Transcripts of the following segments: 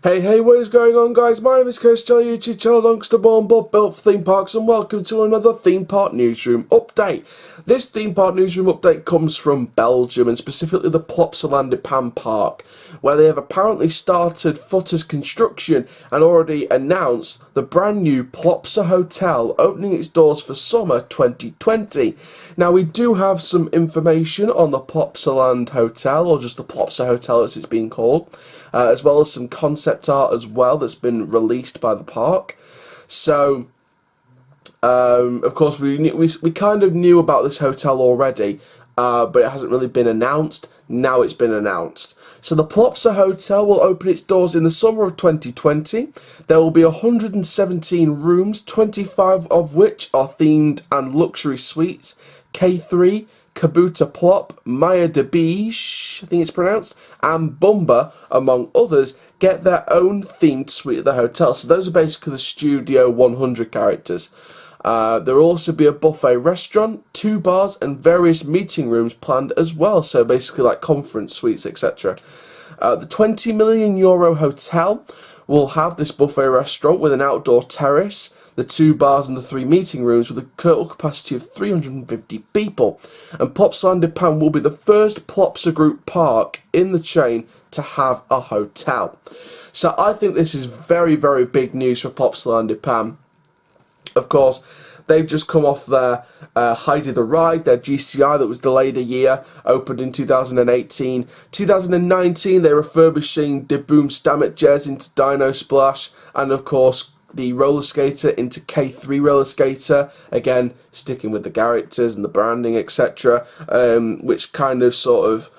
Hey, what is going on, guys? My name is Coach Charlie, YouTube channel, Youngster Born Bob built for theme parks, and welcome to another Theme Park Newsroom update. This Theme Park Newsroom update comes from Belgium, and specifically the Plopsaland De Panne park, where they have apparently started footers construction and already announced the brand new Plopsa Hotel opening its doors for summer 2020. Now, we do have some information on the Plopsaland Hotel, or just the Plopsa Hotel as it's being called, as well as some concept art as well that's been released by the park. So, of course, we kind of knew about this hotel already, but it hasn't really been announced. Now it's been announced. So the Plopsa Hotel will open its doors in the summer of 2020. There will be 117 rooms, 25 of which are themed and luxury suites. K3, Kabuta Plop, Maya de Biche, I think it's pronounced, and Bumba, among others, get their own themed suite at the hotel. So those are basically the Studio 100 characters. There will also be a buffet restaurant, 2 bars, and various meeting rooms planned as well. So basically like conference suites, etc. The €20 million hotel will have this buffet restaurant with an outdoor terrace, the 2 bars and the 3 meeting rooms with a total capacity of 350 people. And Plopsaland De Panne will be the first Plopsa Group park in the chain to have a hotel. So I think this is very, very big news for Plopsaland De Panne. Of course, they've just come off their Heidi the Ride, their GCI that was delayed a year, opened in 2018. 2019, they're refurbishing the Boom Stammet Jazz into Dino Splash, and of course, the roller skater into K3 roller skater, again sticking with the characters and the branding, etc., which kind of sort of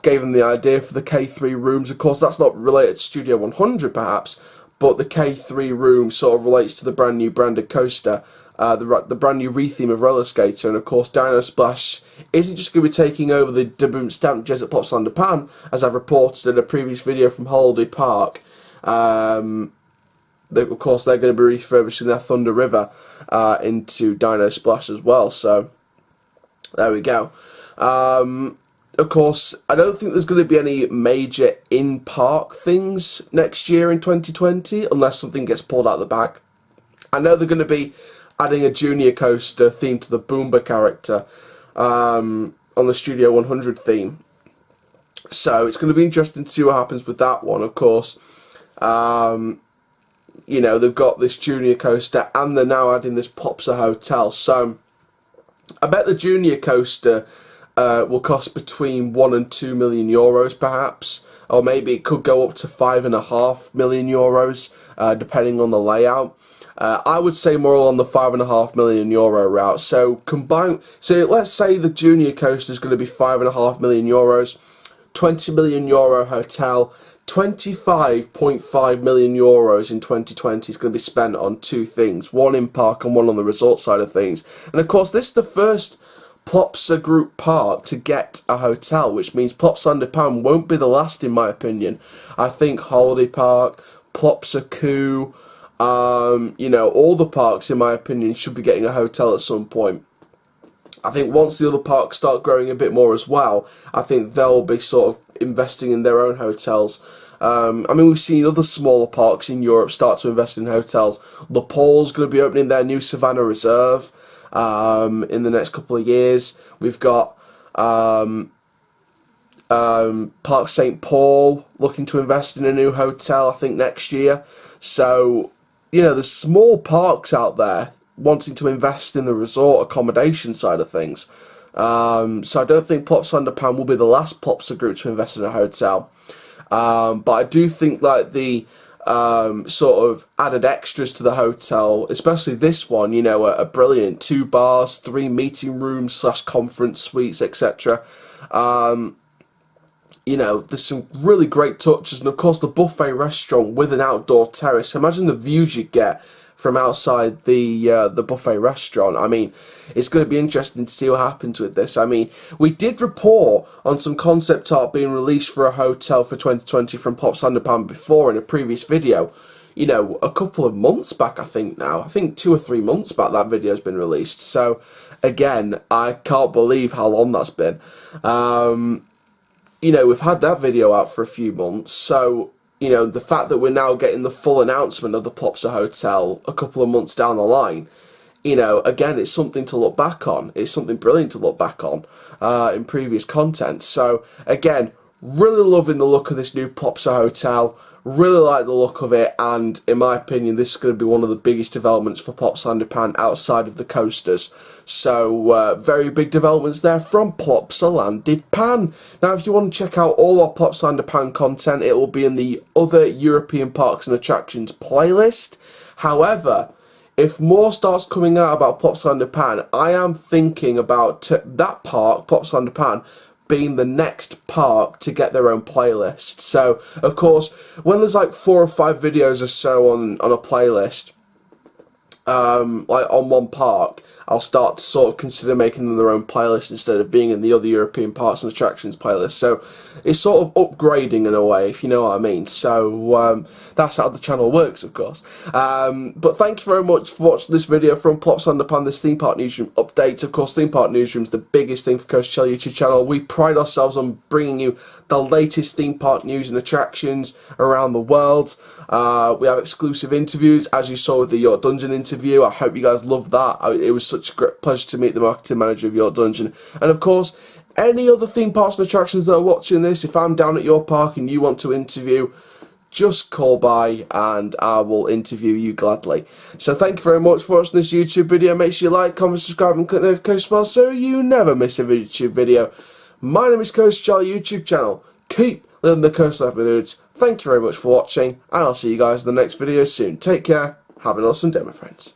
gave them the idea for the K3 rooms. Of course, that's not related to Studio 100 perhaps, but the K3 room sort of relates to the brand new branded coaster, the brand new retheme of roller skater, and of course Dino Splash isn't just going to be taking over the Boom Stammet Jazz at Plopsaland De Panne, as I've reported in a previous video from Holiday Park. Of course, they're going to be refurbishing their Thunder River into Dino Splash as well. So there we go. Of course, I don't think there's going to be any major in-park things next year in 2020, unless something gets pulled out of the bag. I know they're going to be adding a junior coaster themed to the Boomba character on the Studio 100 theme. So it's going to be interesting to see what happens with that one, of course. You know, they've got this junior coaster and they're now adding this Plopsa Hotel. So I bet the junior coaster will cost between €1 and €2 million perhaps, or maybe it could go up to €5.5 million depending on the layout. I would say more along the €5.5 million route. So let's say the junior coaster is going to be €5.5 million, €20 million hotel, €25.5 million in 2020 is going to be spent on 2 things, one in park and one on the resort side of things. And of course, this is the first Plopsa Group park to get a hotel, which means Plopsaland De Panne won't be the last, in my opinion. I think Holiday Park, Plopsa Coo, you know, all the parks, in my opinion, should be getting a hotel at some point. I think once the other parks start growing a bit more as well, I think they'll be sort of investing in their own hotels. I mean, we've seen other smaller parks in Europe start to invest in hotels. Le Paul's going to be opening their new Savannah Reserve in the next couple of years. We've got Park St. Paul looking to invest in a new hotel, I think, next year. So, you know, there's small parks out there wanting to invest in the resort accommodation side of things. So I don't think Plopsaland De Panne will be the last Plopsa Group to invest in a hotel. But I do think like the sort of added extras to the hotel, especially this one, you know, are brilliant. 2 bars, 3 meeting rooms / conference suites, etc. You know, there's some really great touches, and of course the buffet restaurant with an outdoor terrace. Imagine the views you get from outside the buffet restaurant. I mean, it's going to be interesting to see what happens with this. I mean, we did report on some concept art being released for a hotel for 2020 from Plopsaland De Panne before in a previous video. You know, a couple of months back, I think now. I think 2 or 3 months back that video's been released. So, again, I can't believe how long that's been. You know, we've had that video out for a few months, so you know, the fact that we're now getting the full announcement of the Plopsa Hotel a couple of months down the line, you know, again, it's something to look back on. It's something brilliant to look back on in previous content. So, again, really loving the look of this new Plopsa Hotel. Really like the look of it, and in my opinion, this is going to be one of the biggest developments for Plopsaland De Panne outside of the coasters. So, very big developments there from Plopsaland De Panne. Now, if you want to check out all our Plopsaland De Panne content, it will be in the other European parks and attractions playlist. However, if more starts coming out about Plopsaland De Panne, I am thinking about that park, Plopsaland De Panne, being the next park to get their own playlist. So, of course, when there's like 4 or 5 videos or so on a playlist, like on one park, I'll start to sort of consider making them their own playlist instead of being in the other European parks and attractions playlist. So it's sort of upgrading in a way, if you know what I mean. So that's how the channel works, of course. But thank you very much for watching this video from Plopsaland De Panne, this Theme Park Newsroom update. Of course, Theme Park Newsroom is the biggest thing for Coast Hotel YouTube channel. We pride ourselves on bringing you the latest theme park news and attractions around the world. We have exclusive interviews, as you saw with the Yacht Dungeon interview. I hope you guys loved that. It was such a great pleasure to meet the marketing manager of Yacht Dungeon. And of course, any other theme parks and attractions that are watching this, if I'm down at your park and you want to interview, just call by and I will interview you gladly. So thank you very much for watching this YouTube video. Make sure you like, comment, subscribe and click the notification bell so you never miss a YouTube video. My name is Coast Hotel YouTube channel. Keep living the coast life, my dudes. Thank you very much for watching, and I'll see you guys in the next video soon. Take care, have an awesome day, my friends.